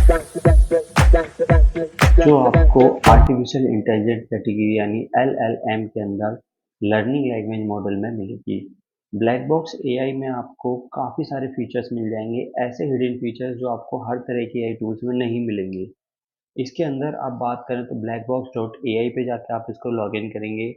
जो आपको artificial intelligence category यानी LLM के अंदर लर्निंग लैंग्वेज मॉडल में मिलेगी। ब्लैक बॉक्स एआई में आपको काफ़ी सारे फीचर्स मिल जाएंगे, ऐसे हिडन फीचर्स जो आपको हर तरह के एआई टूल्स में नहीं मिलेंगे। इसके अंदर आप बात करें तो blackbox.ai पे जाके आप इसको लॉगिन करेंगे।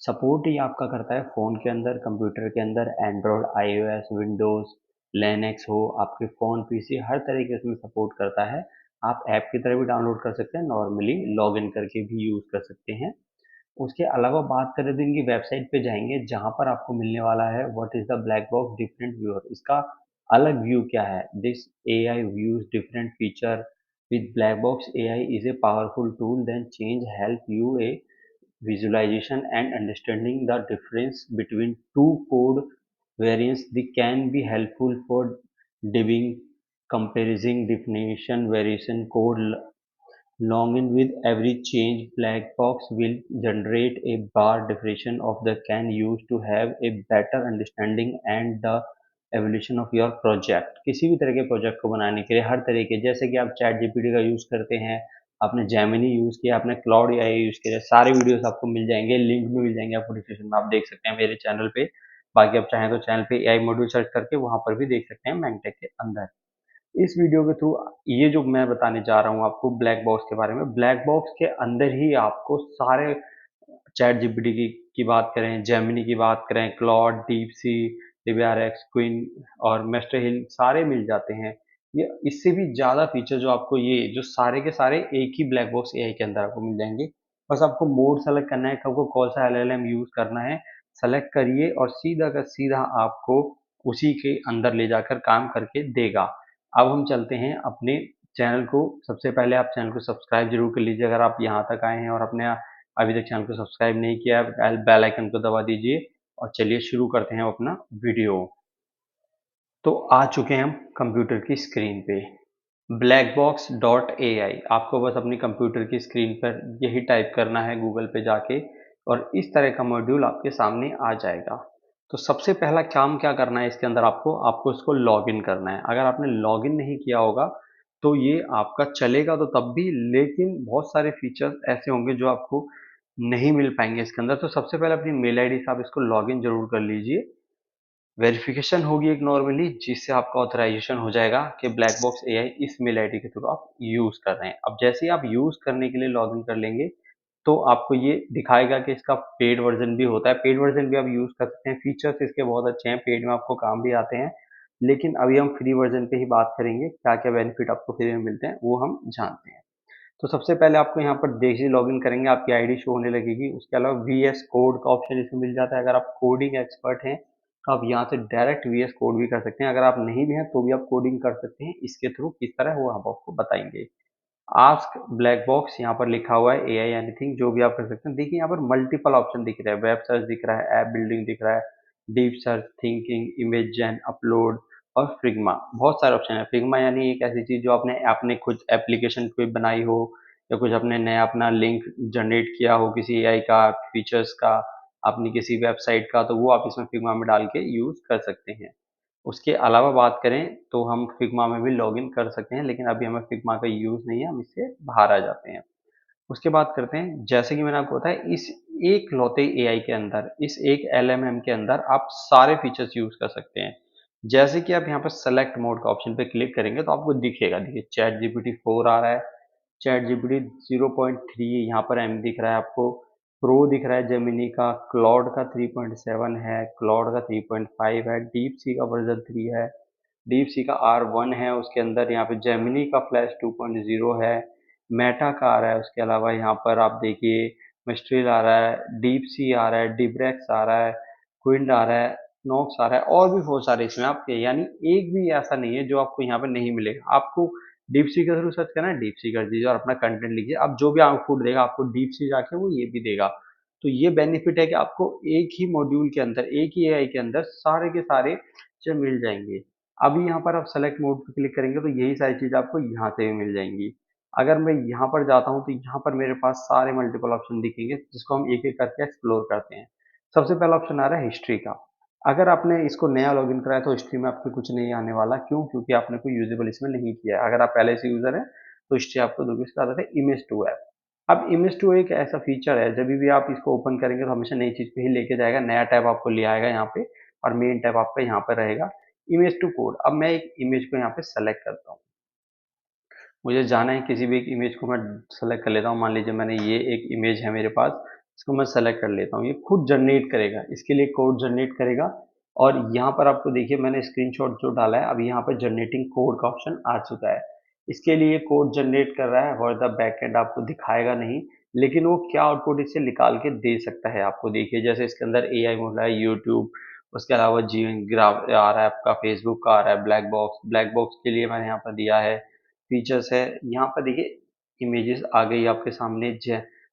सपोर्ट ये आपका करता है फ़ोन के अंदर, कंप्यूटर के अंदर, एंड्रॉयड, आईओएस, विंडोज़, लिनक्स हो, आपके फ़ोन, पीसी हर तरह के इसमें सपोर्ट करता है। आप ऐप की तरह भी डाउनलोड कर सकते हैं, नॉर्मली लॉगिन करके भी यूज़ कर सकते हैं। उसके अलावा बात करें तो इनकी वेबसाइट पे जाएंगे, जहाँ पर आपको मिलने वाला है what is the black box different viewer, इसका अलग व्यू क्या है। This AI views different feature with Blackbox AI is a powerful tool that change help you a visualization and understanding the difference between two code variants. They can be helpful for debugging, comparison, definition, variation code login. With every change, Blackbox will generate a bar definition of the can used to have a better understanding and the evolution of your project. किसी भी तरह के project को बनाने के लिए हर तरीके, जैसे कि आप चैट जीपीटी का यूज़ करते हैं, आपने जेमिनी यूज़ किया, आपने क्लाउड एआई यूज़ किया, सारे वीडियोस आपको मिल जाएंगे, लिंक में मिल जाएंगे आपको डिस्क्रिप्शन में, आप देख सकते हैं मेरे चैनल पे। बाकी आप चाहें तो चैनल पे एआई मॉड्यूल सर्च करके वहां पर भी देख सकते हैं मैंगटेक के अंदर। इस वीडियो के थ्रू ये जो मैं बताने जा रहा हूँ आपको ब्लैक बॉक्स के बारे में, ब्लैक बॉक्स के अंदर ही आपको सारे चैट जीपीटी की बात करें, जेमिनी की बात करें, Claude, deep sea, DBRX, queen और मास्टर हिल सारे मिल जाते हैं। ये इससे भी ज़्यादा फीचर जो आपको ये जो सारे के सारे एक ही ब्लैक बॉक्स एआई के अंदर आपको मिल जाएंगे। बस आपको मोड सेलेक्ट करना है, आपको कौन सा LLM यूज़ करना है, सेलेक्ट करिए और सीधा का सीधा आपको उसी के अंदर ले जाकर काम करके देगा। अब हम चलते हैं अपने चैनल को। सबसे पहले आप चैनल को सब्सक्राइब जरूर कर लीजिए अगर आप यहाँ तक आए हैं और अपने अभी तक चैनल को सब्सक्राइब नहीं किया है, बेल आइकन को दबा दीजिए। और चलिए शुरू करते हैं अपना वीडियो। तो आ चुके हैं हम कंप्यूटर की स्क्रीन पे। blackbox.ai, आपको बस अपनी कंप्यूटर की स्क्रीन पर यही टाइप करना है गूगल पे जाके, और इस तरह का मॉड्यूल आपके सामने आ जाएगा। तो सबसे पहला काम क्या करना है इसके अंदर, आपको इसको लॉगिन करना है। अगर आपने लॉगिन नहीं किया होगा तो ये आपका चलेगा तो तब भी, लेकिन बहुत सारे फीचर्स ऐसे होंगे जो आपको नहीं मिल पाएंगे इसके अंदर। तो सबसे पहले अपनी मेल आईडी से आप इसको लॉगिन जरूर कर लीजिए। वेरिफिकेशन होगी एक नॉर्मली, जिससे आपका ऑथराइजेशन हो जाएगा कि ब्लैक बॉक्स एआई इस मेल आईडी के थ्रू आप यूज कर रहे हैं। अब जैसे ही आप यूज करने के लिए लॉगिन कर लेंगे तो आपको ये दिखाएगा कि इसका पेड वर्जन भी होता है। पेड वर्जन भी आप यूज कर सकते हैं, फीचर्स इसके बहुत अच्छे हैं, पेड में आपको काम भी आते हैं। लेकिन अभी हम फ्री वर्जन पे ही बात करेंगे, क्या क्या बेनिफिट आपको फ्री में मिलते हैं वो हम जानते हैं। तो सबसे पहले आपको यहाँ पर जैसे ही लॉगिन करेंगे आपकी आईडी शो होने लगेगी। उसके अलावा वीएस कोड का ऑप्शन इसमें मिल जाता है। अगर आप कोडिंग एक्सपर्ट हैं तो आप यहाँ से डायरेक्ट वीएस कोड भी कर सकते हैं। अगर आप नहीं भी हैं तो भी आप कोडिंग कर सकते हैं इसके थ्रू। किस तरह वो हम आपको बताएंगे। आस्क ब्लैक बॉक्स यहाँ पर लिखा हुआ है, एआई एनीथिंग जो भी आप कर सकते हैं। देखिए यहाँ पर मल्टीपल ऑप्शन दिख रहा है, वेब सर्च दिख रहा है, ऐप बिल्डिंग दिख रहा है, डीप सर्च, थिंकिंग, इमेज जेन, अपलोड और फिग्मा। बहुत सारे ऑप्शन है। फिग्मा यानी एक ऐसी चीज जो आपने आपने खुद एप्लीकेशन कोई बनाई हो, या कुछ अपने नया अपना लिंक जनरेट किया हो किसी एआई का, फीचर्स का, अपनी किसी वेबसाइट का, तो वो आप इसमें फिग्मा में डाल के यूज कर सकते हैं। उसके अलावा बात करें तो हम फिग्मा में भी लॉगिन कर सकते हैं, लेकिन अभी हमें फिग्मा का यूज नहीं है, हम इससे बाहर आ जाते हैं। उसके बाद करते हैं, जैसे कि मैंने आपको बताया, इस एक लौते एआई के अंदर, इस एक एलएमएम के अंदर आप सारे फीचर्स यूज कर सकते हैं। जैसे कि आप यहाँ पर सेलेक्ट मोड का ऑप्शन पे क्लिक करेंगे तो आपको दिखेगा, देखिए चैट जीपीटी 4 आ रहा है, चैट जीपीटी 0.3 यहाँ पर एम दिख रहा है आपको, प्रो दिख रहा है जेमिनी का, क्लाउड का 3.7 है, क्लाउड का 3.5 है, डीप सी का वर्जन 3 है, डीप सी का R1 है। उसके अंदर यहाँ पे जेमिनी का फ्लैश 2.0 है, मेटा का आ रहा है। उसके अलावा यहाँ पर आप देखिए मिस्ट्रिल आ रहा है, डीप सी आ रहा है, डिब्रेक्स आ रहा है, क्विंड आ रहा है, नोक्स आ रहा है, और भी बहुत सारे इसमें आपके, यानी एक भी ऐसा नहीं है जो आपको यहाँ पे नहीं मिलेगा। आपको डीप सी के थ्रू सर्च करना है, डीप सी कर दीजिए और अपना कंटेंट लिखिए। अब जो भी आउटपुट देगा आपको डीप सी जाके वो ये भी देगा। तो ये बेनिफिट है कि आपको एक ही मॉड्यूल के अंदर, एक ही एआई के अंदर सारे के सारे चीज़ मिल जाएंगे। अभी यहाँ पर आप सेलेक्ट मोड पे क्लिक करेंगे तो यही सारी चीज़ आपको यहाँ से भी मिल जाएंगी। अगर मैं यहाँ पर जाता हूँ तो यहाँ पर मेरे पास सारे मल्टीपल ऑप्शन दिखेंगे, जिसको हम एक एक करके एक्सप्लोर करते हैं। सबसे पहला ऑप्शन आ रहा है हिस्ट्री का। अगर आपने इसको नया लॉगिन कराया तो हिस्ट्री में आपके कुछ नहीं आने वाला। क्यों? क्योंकि आपने कोई यूजेबल इसमें नहीं किया है। अगर आप पहले से यूजर हैं तो इससे आपको देखो इसका आता है इमेज टू ऐप। अब इमेज टू एक ऐसा फीचर है, जब भी आप इसको ओपन करेंगे तो हमेशा नई चीज पे ही लेके जाएगा, नया टैब आपको ले आएगा यहाँ पे, और मेन टैब आपका यहाँ पर रहेगा इमेज टू कोड। अब मैं एक इमेज को यहाँ पे सेलेक्ट करता हूँ, मुझे जाना है किसी भी एक इमेज को मैं सेलेक्ट कर लेता हूँ। मान लीजिए मैंने ये एक इमेज है मेरे पास, इसको मैं सेलेक्ट कर लेता हूँ। ये खुद जनरेट करेगा, इसके लिए कोड जनरेट करेगा। और यहाँ पर आपको देखिए मैंने स्क्रीनशॉट जो डाला है, अब यहाँ पर जनरेटिंग कोड का ऑप्शन आ चुका है। इसके लिए कोड जनरेट कर रहा है और द बैकएंड आपको दिखाएगा नहीं, लेकिन वो क्या आउटपुट इससे निकाल के दे सकता है आपको देखिए। जैसे इसके अंदर एआई बोल रहा है यूट्यूब, उसके अलावा जी ग्राफ आ रहा है आपका, फेसबुक का आ रहा है, ब्लैक बॉक्स, ब्लैक बॉक्स के लिए मैंने यहाँ पर दिया है फीचर्स है। यहाँ पर देखिए इमेजेस आ गई आपके सामने,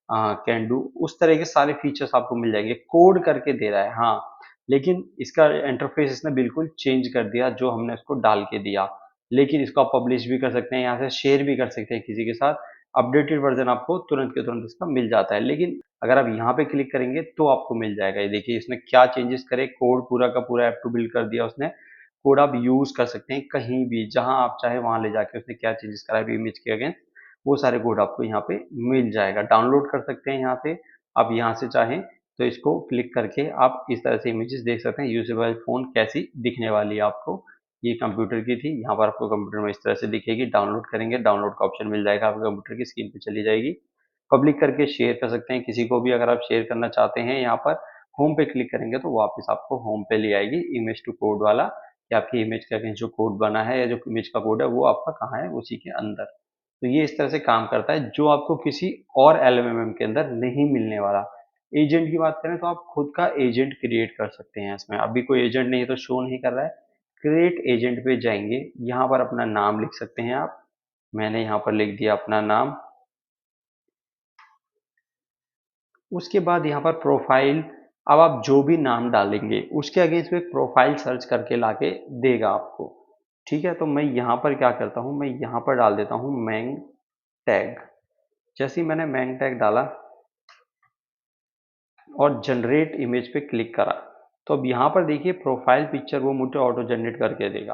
कैन डू, उस तरह के सारे फीचर्स आपको मिल जाएंगे। कोड करके दे रहा है हाँ, लेकिन इसका इंटरफेस इसने बिल्कुल चेंज कर दिया जो हमने इसको डाल के दिया। लेकिन इसको आप पब्लिश भी कर सकते हैं, यहाँ से शेयर भी कर सकते हैं किसी के साथ। अपडेटेड वर्जन आपको तुरंत के तुरंत इसका मिल जाता है। लेकिन अगर आप यहाँ पे क्लिक करेंगे तो आपको मिल जाएगा। ये देखिए इसने क्या चेंजेस करे, कोड पूरा का पूरा ऐप टू बिल्ड कर दिया उसने। कोड आप यूज कर सकते हैं कहीं भी, जहां आप चाहे वहां ले जाके उसने क्या चेंजेस करा है इमेज के अगेंस्ट, वो सारे कोड आपको यहाँ पे मिल जाएगा। डाउनलोड कर सकते हैं यहाँ से, आप यहाँ से चाहें तो इसको क्लिक करके आप इस तरह से इमेजेस देख सकते हैं। यूजेबल फोन कैसी दिखने वाली है आपको, ये कंप्यूटर की थी, यहाँ पर आपको कंप्यूटर में इस तरह से दिखेगी। डाउनलोड करेंगे, डाउनलोड का ऑप्शन मिल जाएगा, आपके कंप्यूटर की स्क्रीन पे चली जाएगी। पब्लिक करके शेयर कर सकते हैं किसी को भी, अगर आप शेयर करना चाहते हैं। यहाँ पर होम पे क्लिक करेंगे तो वापस आपको होम पे ले आएगी इमेज टू कोड वाला, कि आपकी इमेज का जो कोड बना है या जो इमेज का कोड है वो आपका कहाँ है, उसी के अंदर। तो ये इस तरह से काम करता है, जो आपको किसी और एलएमएम के अंदर नहीं मिलने वाला। एजेंट की बात करें तो आप खुद का एजेंट क्रिएट कर सकते हैं इसमें। अभी कोई एजेंट नहीं है तो शो नहीं कर रहा है। क्रिएट एजेंट पे जाएंगे, यहाँ पर अपना नाम लिख सकते हैं आप। मैंने यहाँ पर लिख दिया अपना नाम। उसके बाद यहाँ पर प्रोफाइल, अब आप जो भी नाम डालेंगे उसके अगेंस्ट में एक प्रोफाइल सर्च करके लाके देगा आपको। ठीक है, तो मैं यहाँ पर क्या करता हूँ, मैं यहाँ पर डाल देता हूँ मैंग टैग। जैसे ही मैंने मैंग टैग डाला और जनरेट इमेज पे क्लिक करा, तो अब यहाँ पर देखिए प्रोफाइल पिक्चर वो मुझे ऑटो जनरेट करके देगा।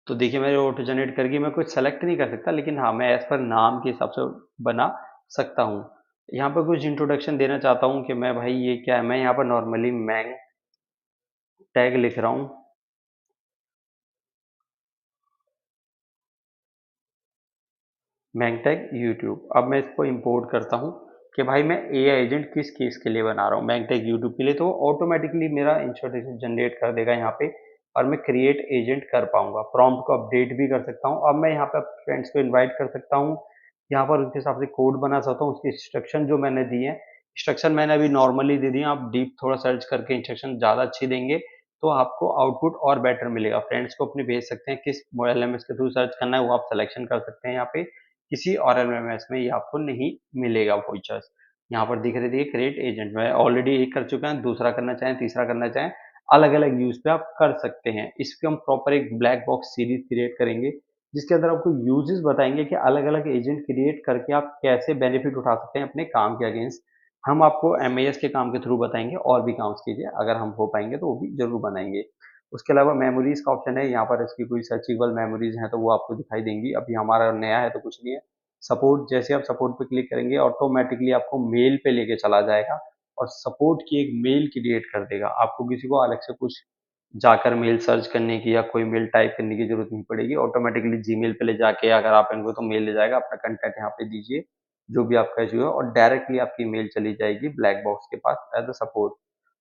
तो देखिए मेरे ऑटो जनरेट करके मैं कुछ सेलेक्ट नहीं कर सकता, लेकिन हाँ मैं एज पर नाम के हिसाब से बना सकता हूँ। यहाँ पर कुछ इंट्रोडक्शन देना चाहता हूँ कि मैं भाई ये क्या है, मैं यहाँ पर नॉर्मली मैंग टैग लिख रहा हूँ। मैंग टैग यूट्यूब। अब मैं इसको इंपोर्ट करता हूँ कि भाई मैं एआई एजेंट किस केस के लिए बना रहा हूँ, मैंग टैग यूट्यूब के लिए। तो ऑटोमेटिकली मेरा इंट्रोडक्शन जनरेट कर देगा यहाँ पे, और मैं क्रिएट एजेंट कर पाऊंगा। प्रॉम्प्ट को अपडेट भी कर सकता हूँ। अब मैं यहाँ पे फ्रेंड्स को इनवाइट कर सकता हूँ, यहाँ पर उनके हिसाब से कोड बना सकता हूँ। उसकी इंस्ट्रक्शन जो मैंने दी है, इंस्ट्रक्शन मैंने अभी नॉर्मली दे दी है, आप डीप थोड़ा सर्च करके इंस्ट्रक्शन ज़्यादा अच्छी देंगे तो आपको आउटपुट और बेटर मिलेगा। फ्रेंड्स को अपने भेज सकते हैं, किस एलएमएस के थ्रू सर्च करना है वो आप सिलेक्शन कर सकते हैं। यहाँ पे किसी और एलएमएस में ये आपको नहीं मिलेगा फीचर्स। यहाँ पर दिख रही थी क्रिएट एजेंट, में ऑलरेडी एक कर चुका है, दूसरा करना चाहें, तीसरा करना चाहें, अलग अलग यूज पे आप कर सकते हैं। इसके हम प्रॉपर एक ब्लैक बॉक्स सीरीज क्रिएट करेंगे, जिसके अंदर आपको यूजेस बताएंगे कि अलग अलग एजेंट क्रिएट करके आप कैसे बेनिफिट उठा सकते हैं अपने काम के अगेंस्ट। हम आपको एमएएस के काम के थ्रू बताएंगे, और भी काम कीजिए, अगर हम हो पाएंगे तो वो भी जरूर बनाएंगे। उसके अलावा मेमोरीज का ऑप्शन है, यहाँ पर इसकी कोई सर्चेबल मेमोरीज हैं तो वो आपको दिखाई देंगी। अभी हमारा नया है तो कुछ नहीं है। सपोर्ट, जैसे आप सपोर्ट पे क्लिक करेंगे ऑटोमेटिकली आपको मेल पे लेके चला जाएगा, और सपोर्ट की एक मेल क्रिएट कर देगा। आपको किसी को अलग से कुछ जाकर मेल सर्च करने की या कोई मेल टाइप करने की जरूरत नहीं पड़ेगी। ऑटोमेटिकली जीमेल पे ले जाके अगर आप इनको तो मेल ले जाएगा, अपना कंटेंट यहाँ पे दीजिए जो भी आपका इशू है, और डायरेक्टली आपकी मेल चली जाएगी ब्लैक बॉक्स के पास as a support.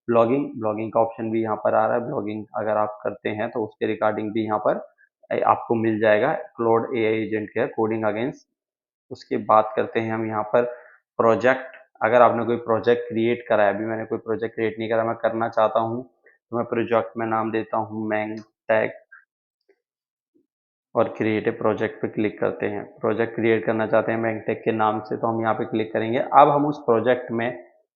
Blogging, blogging का ऑप्शन भी यहाँ पर आ रहा है। ब्लॉगिंग अगर आप करते हैं तो उसके रिगार्डिंग भी यहाँ पर आपको मिल जाएगा। क्लोड एआई एजेंट के कोडिंग अगेंस्ट। उसके बात करते हैं हम यहाँ पर प्रोजेक्ट। अगर आपने कोई प्रोजेक्ट क्रिएट करा है, अभी मैंने कोई प्रोजेक्ट क्रिएट नहीं करा, मैं करना चाहता हूँ, तो मैं प्रोजेक्ट में नाम देता हूँ मैंग टैग, और क्रिएट ए प्रोजेक्ट पे क्लिक करते हैं। प्रोजेक्ट क्रिएट करना चाहते हैं मैंग टैग के नाम से, तो हम यहाँ पे क्लिक करेंगे। अब हम उस प्रोजेक्ट में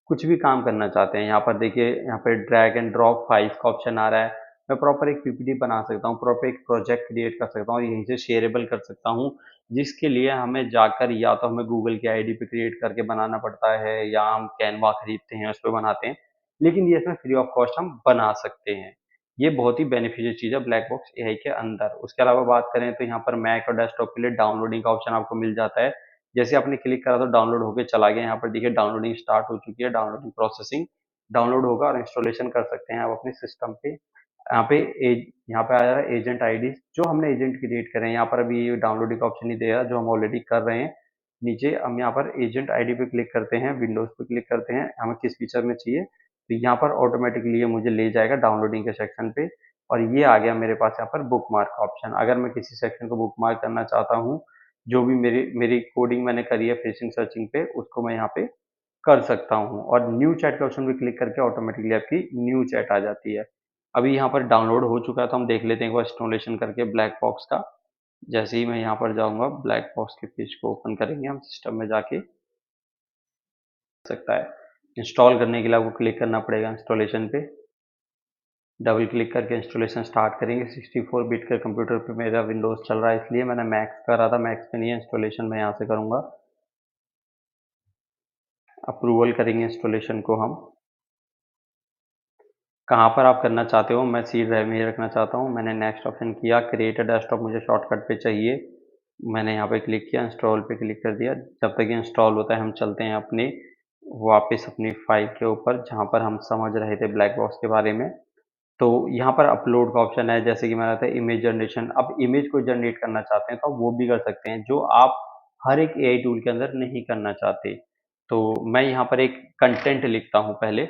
कुछ भी काम करना चाहते हैं, यहाँ पर देखिए यहाँ पे ड्रैग एंड ड्रॉप फाइल्स का ऑप्शन आ रहा है। मैं प्रॉपर एक पीपीटी बना सकता हूँ, प्रॉपर एक प्रोजेक्ट क्रिएट कर सकता हूँ, यहीं से शेयरेबल कर सकता हूँ। जिसके लिए हमें जाकर या तो हमें गूगल की आईडी पे क्रिएट करके बनाना पड़ता है, या हम कैनवा खरीदते हैं उस पर बनाते हैं। लेकिन ये इसमें फ्री ऑफ कॉस्ट हम बना सकते हैं। ये बहुत ही बेनिफिशियल चीज़ है ब्लैक बॉक्स एआई के अंदर। उसके अलावा बात करें तो यहाँ पर मैक और डेस्कटॉप के लिए डाउनलोडिंग का ऑप्शन आपको मिल जाता है। जैसे आपने क्लिक करा तो डाउनलोड होके चला गया। यहाँ पर देखिए डाउनलोडिंग स्टार्ट हो चुकी है, डाउनलोडिंग प्रोसेसिंग, डाउनलोड होगा और इंस्टॉलेशन कर सकते हैं आप अपने सिस्टम पे। यहाँ पे आ जा रहा है एजेंट आईडी, जो हमने एजेंट क्रिएट करे हैं। यहाँ पर अभी डाउनलोडिंग का ऑप्शन नहीं दे रहा, जो हम ऑलरेडी कर रहे हैं। नीचे हम यहाँ पर एजेंट आईडी पे क्लिक करते हैं, विंडोज पे क्लिक करते हैं, हमें किस फीचर में चाहिए, तो यहाँ पर ऑटोमेटिकली ये मुझे ले जाएगा डाउनलोडिंग के सेक्शन पे। और ये आ गया मेरे पास यहाँ पर बुक मार्क का ऑप्शन। अगर मैं किसी सेक्शन को बुक मार्क करना चाहता हूँ, जो भी मेरी मेरी कोडिंग मैंने करी है फिशिंग सर्चिंग पे, उसको मैं यहाँ पे कर सकता हूँ। और न्यू चैट के ऑप्शन पे क्लिक करके ऑटोमेटिकली आपकी न्यू चैट आ जाती है। अभी यहाँ पर डाउनलोड हो चुका है, तो हम देख लेते हैं एक बार इंस्टॉलेशन करके ब्लैक बॉक्स का। जैसे ही मैं यहाँ पर जाऊँगा, ब्लैक बॉक्स के पेज को ओपन करेंगे हम सिस्टम में जाके सकता है। इंस्टॉल करने के लिए आपको क्लिक करना पड़ेगा इंस्टॉलेशन पे। डबल क्लिक करके इंस्टॉलेशन स्टार्ट करेंगे। 64 बिट के कंप्यूटर पे मेरा विंडोज़ चल रहा है, इसलिए मैंने मैक्स करा था, मैक्स पे नहीं है। इंस्टॉलेशन मैं यहाँ से करूँगा। अप्रूवल करेंगे इंस्टॉलेशन को हम। कहाँ पर आप करना चाहते हो, मैं सी ड्राइव में ही रखना चाहता हूँ। मैंने नेक्स्ट ऑप्शन किया, क्रिएट अ डेस्कटॉप मुझे शॉर्टकट पे चाहिए। मैंने यहाँ पे क्लिक किया, इंस्टॉल पे क्लिक कर दिया। जब तक ये इंस्टॉल होता है हम चलते हैं अपने वापस अपनी फाइल के ऊपर, जहाँ पर हम समझ रहे थे ब्लैक बॉक्स के बारे में। तो यहाँ पर अपलोड का ऑप्शन है, जैसे कि मैंने बताया इमेज जनरेशन। अब इमेज को जनरेट करना चाहते हैं तो आप वो भी कर सकते हैं, जो आप हर एक एआई टूल के अंदर नहीं करना चाहते। तो मैं यहाँ पर एक कंटेंट लिखता हूँ पहले।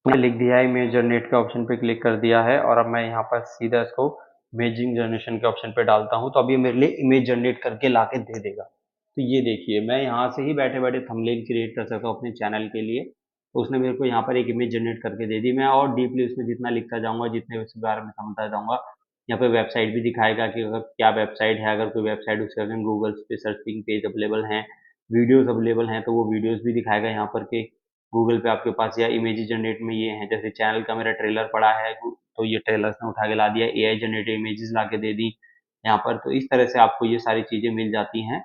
मैंने लिख दिया है, इमेज जनरेट के ऑप्शन पे क्लिक कर दिया है और अब मैं यहाँ पर सीधा इसको इमेजिंग जनरेशन के ऑप्शन पे डालता हूँ, तो अब ये मेरे लिए इमेज जनरेट करके ला के दे देगा। तो ये देखिए, मैं यहाँ से ही बैठे बैठे थंबनेल क्रिएट कर सकता हूँ अपने चैनल के लिए। तो उसने मेरे को यहाँ पर एक इमेज जनरेट करके दे दी। मैं और डीपली उसमें जितना लिखता जाऊँगा, जितने उसके बारे में समझता जाऊँगा, यहाँ पे वेबसाइट भी दिखाएगा कि अगर क्या वेबसाइट है, अगर कोई वेबसाइट उसके अगर गूगल पे सर्चिंग पेज अवेलेबल हैं, वीडियोज़ अवेलेबल हैं, तो वो वीडियोज़ भी दिखाएगा यहाँ पर के गूगल पे आपके पास, या इमेज जनरेट में ये है। जैसे चैनल का मेरा ट्रेलर पड़ा है, तो ये ट्रेलर ने उठा के ला दिया, एआई जनरेटेड इमेजेस ला के दे दी यहाँ पर। तो इस तरह से आपको ये सारी चीज़ें मिल जाती हैं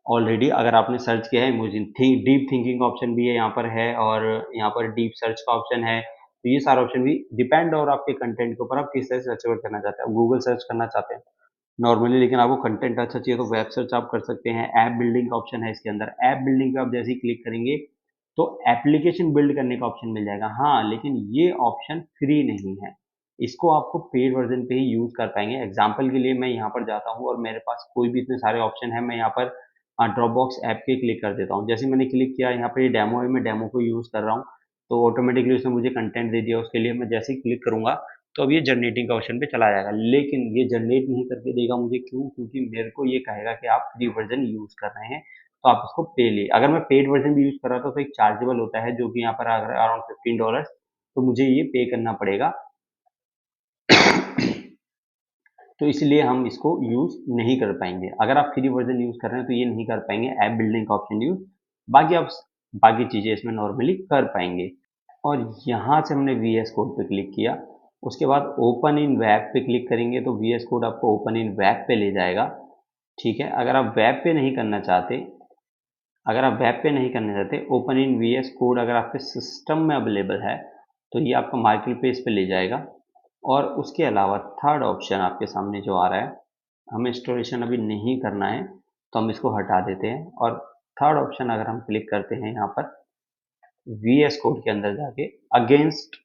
ऑलरेडी। अगर आपने सर्च किया है इमोजी, डीप थिंकिंग का ऑप्शन भी है यहाँ पर है, और यहाँ पर डीप सर्च का ऑप्शन है। तो ये सारे ऑप्शन भी डिपेंड और आपके कंटेंट के ऊपर, आप किस तरह से सर्च करना चाहते हैं। गूगल सर्च करना चाहते हैं नॉर्मली, लेकिन आपको कंटेंट अच्छा चाहिए तो वेब सर्च आप कर सकते हैं। ऐप बिल्डिंग का ऑप्शन है इसके अंदर। ऐप बिल्डिंग पे आप जैसे ही क्लिक करेंगे तो एप्लीकेशन बिल्ड करने का ऑप्शन मिल जाएगा। हाँ, लेकिन ये ऑप्शन फ्री नहीं है, इसको आपको पेड वर्जन पे ही यूज कर पाएंगे। एग्जाम्पल के लिए मैं यहाँ पर जाता हूँ और मेरे पास कोई भी इतने सारे ऑप्शन है। मैं यहाँ पर ड्रॉपबॉक्स ऐप पे क्लिक कर देता हूँ। जैसे मैंने क्लिक किया, यहाँ पर ये डेमो है, मैं डेमो को यूज कर रहा हूँ, तो ऑटोमेटिकली उसने मुझे कंटेंट दे दिया। उसके लिए मैं जैसे ही क्लिक करूंगा तो अब ये जनरेटिंग का ऑप्शन पे चला जाएगा, लेकिन ये जनरेट नहीं करके देगा मुझे। क्यों? क्योंकि मेरे को ये कहेगा कि आप फ्री वर्जन यूज कर रहे हैं, तो आप इसको पे लिए। अगर मैं पेड वर्जन भी यूज कर रहा था तो एक चार्जेबल होता है, जो कि यहाँ पर अराउंड $15, तो मुझे ये पे करना पड़ेगा। तो इसलिए हम इसको यूज नहीं कर पाएंगे। अगर आप फ्री वर्जन यूज कर रहे हैं तो ये नहीं कर पाएंगे ऐप बिल्डिंग का ऑप्शन यूज। बाकी आप बाकी चीजें इसमें नॉर्मली कर पाएंगे। और यहाँ से हमने वीएस कोड पे क्लिक किया। उसके बाद ओपन इन वेब पे क्लिक करेंगे तो वीएस कोड आपको ओपन इन वेब पे ले जाएगा। ठीक है, अगर आप वेब पे नहीं करना चाहते, ओपन इन वीएस कोड अगर आपके सिस्टम में अवेलेबल है तो ये आपका मार्केट प्लेस पे ले जाएगा। और उसके अलावा थर्ड ऑप्शन आपके सामने जो आ रहा है, हमें इंस्टॉलेशन अभी नहीं करना है तो हम इसको हटा देते हैं। और थर्ड ऑप्शन अगर हम क्लिक करते हैं यहाँ पर वीएस कोड के अंदर जाके अगेंस्ट,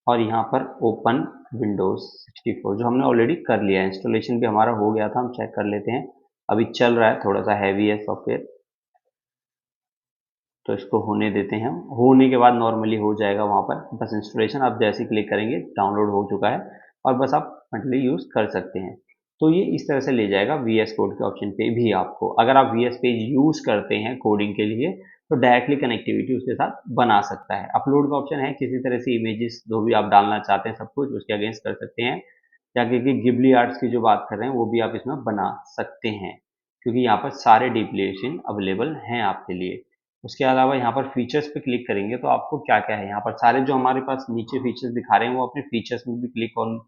और यहाँ पर ओपन विंडोज 64, जो हमने ऑलरेडी कर लिया है। इंस्टॉलेशन भी हमारा हो गया था, हम चेक कर लेते हैं। अभी चल रहा है, थोड़ा सा हैवी है सॉफ्टवेयर, तो इसको होने देते हैं हम। होने के बाद नॉर्मली हो जाएगा वहाँ पर। बस इंस्टॉलेशन आप जैसे ही क्लिक करेंगे डाउनलोड हो चुका है, और बस आप मंथली यूज़ कर सकते हैं। तो ये इस तरह से ले जाएगा वीएस कोड के ऑप्शन पे भी आपको। अगर आप वीएस पेज यूज़ करते हैं कोडिंग के लिए तो डायरेक्टली कनेक्टिविटी उसके साथ बना सकता है। अपलोड का ऑप्शन है, किसी तरह से इमेजेस जो भी आप डालना चाहते हैं सब कुछ उसके अगेंस्ट कर सकते हैं। या क्योंकि गिबली आर्ट्स की जो बात कर रहे हैं वो भी आप इसमें बना सकते हैं, क्योंकि यहाँ पर सारे डिप्लेशन अवेलेबल हैं आपके लिए। उसके अलावा यहाँ पर फीचर्स पे क्लिक करेंगे तो आपको क्या-क्या है, यहाँ पर सारे जो हमारे पास नीचे फीचर्स दिखा रहे हैं वो अपने फीचर्स में भी क्लिक ऑन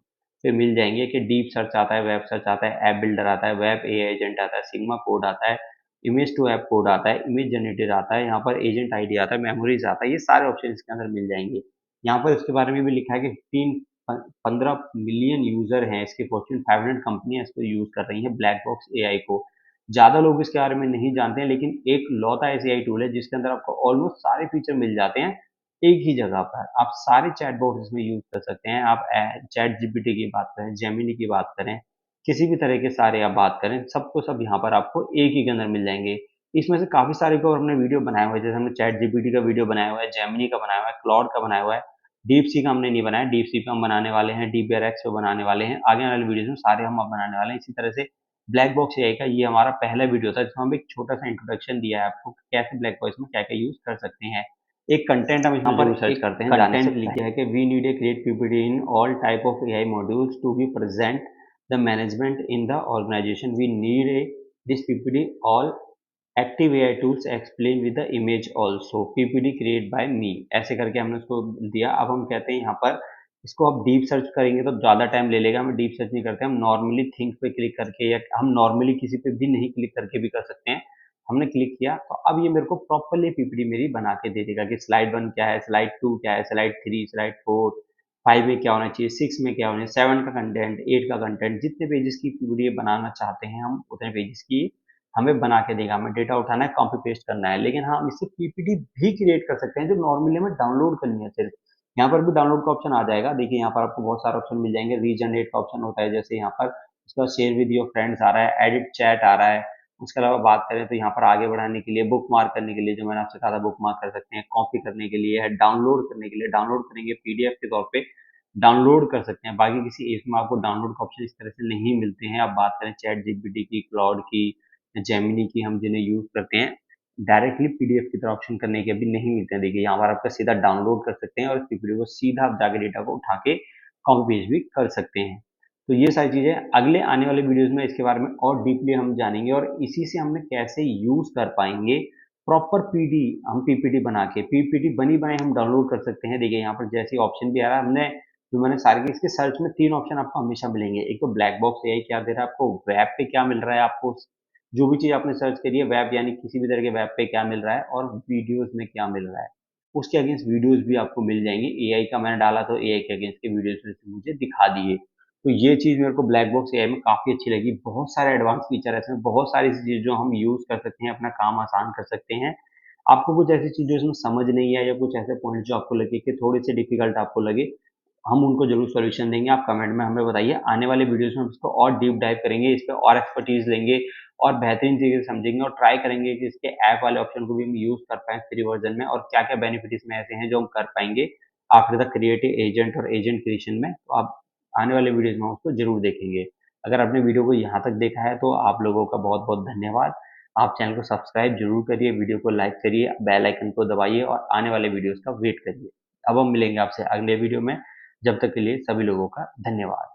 पे मिल जाएंगे। कि डीप सर्च आता है, वेब सर्च आता है, ऐप बिल्डर आता है, वेब एआई एजेंट आता है, सिग्मा कोड आता है, इमेज टू ऐप कोड आता है, इमेज जनरेटर आता है, यहाँ पर एजेंट आईडी आता है, मेमोरीज आता है। ये सारे ऑप्शन इसके अंदर मिल जाएंगे। यहाँ पर इसके बारे में भी लिखा है कि 15 मिलियन यूजर हैं, इसके फॉर्च्यून 500 कंपनियां इसको यूज कर रही हैं ब्लैक बॉक्स एआई को। ज्यादा लोग इसके बारे में नहीं जानते हैं, लेकिन एक लौता ऐसी एआई टूल है जिसके अंदर आपको ऑलमोस्ट सारे फीचर मिल जाते हैं एक ही जगह पर। आप सारे चैटबॉट इसमें यूज कर सकते हैं। आप चैट जीपीटी की बात करें, जेमिनी की बात करें, किसी भी तरह के सारे आप बात करें, सबको सब यहाँ पर आपको एक ही के अंदर मिल जाएंगे। इसमें से काफी सारे को हमने वीडियो बनाया हुआ है, जैसे हमने चैट जीपीटी का वीडियो बनाया हुआ है, जेमिनी का बनाया हुआ है, क्लॉड का बनाया हुआ है। डीप सी का हमने नहीं बनाया, डीप सी पे हम बनाने वाले हैं, डीपीआरएक्स पे बनाने वाले हैं, आगे वाले वीडियोस में सारे हम अब बनाने वाले हैं। इसी तरह से ब्लैक बॉक्स एआई का ये हमारा पहला वीडियो था जिसमें हम एक छोटा सा इंट्रोडक्शन दिया है आपको कि कैसे ब्लैक बॉक्स में क्या क्या यूज कर सकते हैं। एक कंटेंट हम इसमें जरूर सर्च करते हैं, कंटेंट लिखा है कि we need a create PPT in all type of AI modules to be present the management in the organization. We need a this PPT all active AI tools explain with the image also PPT create by me, ऐसे करके हमने उसको दिया। अब हम कहते हैं यहाँ पर इसको आप डीप सर्च करेंगे तो ज़्यादा टाइम ले लेगा, हम डीप सर्च नहीं करते, हम नॉर्मली थिंक पे क्लिक करके या हम नॉर्मली किसी पे भी नहीं क्लिक करके भी कर सकते हैं। हमने क्लिक किया तो अब ये मेरे को प्रॉपरली पीपीटी मेरी बना के दे देगा कि स्लाइड 1 क्या है, स्लाइड 2 क्या है, स्लाइड 3, स्लाइड 4, 5 में क्या होना चाहिए, 6 में क्या होना चाहिए, 7 का कंटेंट, 8 का कंटेंट, जितने पेजेस की पीपीटी बनाना चाहते हैं हम उतने पेजेस की हमें बना के देगा। हमें डेटा उठाना है, कॉपी पेस्ट करना है, लेकिन हाँ हम इससे पीपीटी भी क्रिएट कर सकते हैं जो नॉर्मली हमें डाउनलोड करनी है सिर्फ। यहाँ पर भी डाउनलोड का ऑप्शन आ जाएगा। देखिए यहाँ पर आपको बहुत सारे ऑप्शन मिल जाएंगे। रीजनरेट का ऑप्शन होता है, जैसे यहाँ पर उसका शेयर विद योर फ्रेंड्स आ रहा है, एडिट चैट आ रहा है। उसके अलावा बात करें तो यहाँ पर आगे बढ़ाने के लिए, बुक मार्क करने के लिए, जो मैंने आपसे कहा था बुक मार्क कर सकते हैं, कॉपी करने के लिए है, डाउनलोड करने के लिए, डाउनलोड करेंगे पीडीएफ के तौर पे डाउनलोड कर सकते हैं। बाकी किसी ऐप में आपको डाउनलोड का ऑप्शन इस तरह से नहीं मिलते हैं। आप बात करें चैट जीपीटी की, क्लाउड की, जेमिनी की, हम जिन्हें यूज करते हैं, डायरेक्टली पीडीएफ की तरह ऑप्शन करने के भी नहीं मिलते हैं। देखिए यहाँ पर आपका सीधा डाउनलोड कर सकते हैं और पीपीटी को सीधा आप जाके डेटा को उठा के कॉपी पेस्ट भी कर सकते हैं। तो ये सारी चीजें अगले आने वाले वीडियोस में इसके बारे में और डीपली हम जानेंगे और इसी से हमने कैसे यूज कर पाएंगे प्रॉपर पीडी हम पीपीटी बना के। पीपीटी बनी बनाई हम डाउनलोड कर सकते हैं। देखिए यहाँ पर जैसे ऑप्शन भी आ रहा है, हमने जो मैंने सारे के इसके सर्च में 3 ऑप्शन आपको हमेशा मिलेंगे। एक तो ब्लैक बॉक्स एआई क्या दे रहा है आपको, वेब पे क्या मिल रहा है आपको, जो भी चीज आपने सर्च करी है वेब यानी किसी भी तरह के वेब पे क्या मिल रहा है, और वीडियोस में क्या मिल रहा है, उसके अगेंस्ट वीडियोस भी आपको मिल जाएंगे। एआई का मैंने डाला तो एआई के अगेंस्ट के वीडियोस में से मुझे दिखा दिए। तो ये चीज मेरे को ब्लैक बॉक्स एआई में काफी अच्छी लगी। बहुत सारे एडवांस फीचर है इसमें, बहुत सारी चीज जो हम यूज कर सकते हैं, अपना काम आसान कर सकते हैं। आपको कुछ ऐसी चीजें इसमें समझ नहीं है या कुछ ऐसे पॉइंट जो आपको लगे कि थोड़े से डिफिकल्ट आपको लगे, हम उनको जरूर सॉल्यूशन देंगे। आप कमेंट में हमें बताइए। आने वाले वीडियोस में हम इसको और डीप डाइव करेंगे, इस पे और एक्सपर्टीज लेंगे और बेहतरीन तरीके से समझेंगे और ट्राई करेंगे कि इसके ऐप वाले ऑप्शन को भी हम यूज कर पाएँ फ्री वर्जन में, और क्या क्या बेनिफिट इसमें ऐसे हैं जो हम कर पाएंगे आखिर तक क्रिएटिव एजेंट और एजेंट क्रिएशन में। तो आप आने वाले वीडियोस में उसको जरूर देखेंगे। अगर आपने वीडियो को यहाँ तक देखा है तो आप लोगों का बहुत बहुत धन्यवाद। आप चैनल को सब्सक्राइब जरूर करिए, वीडियो को लाइक करिए, बेल आइकन को दबाइए और आने वाले वीडियोस का वेट करिए। अब हम मिलेंगे आपसे अगले वीडियो में। जब तक के लिए सभी लोगों का धन्यवाद।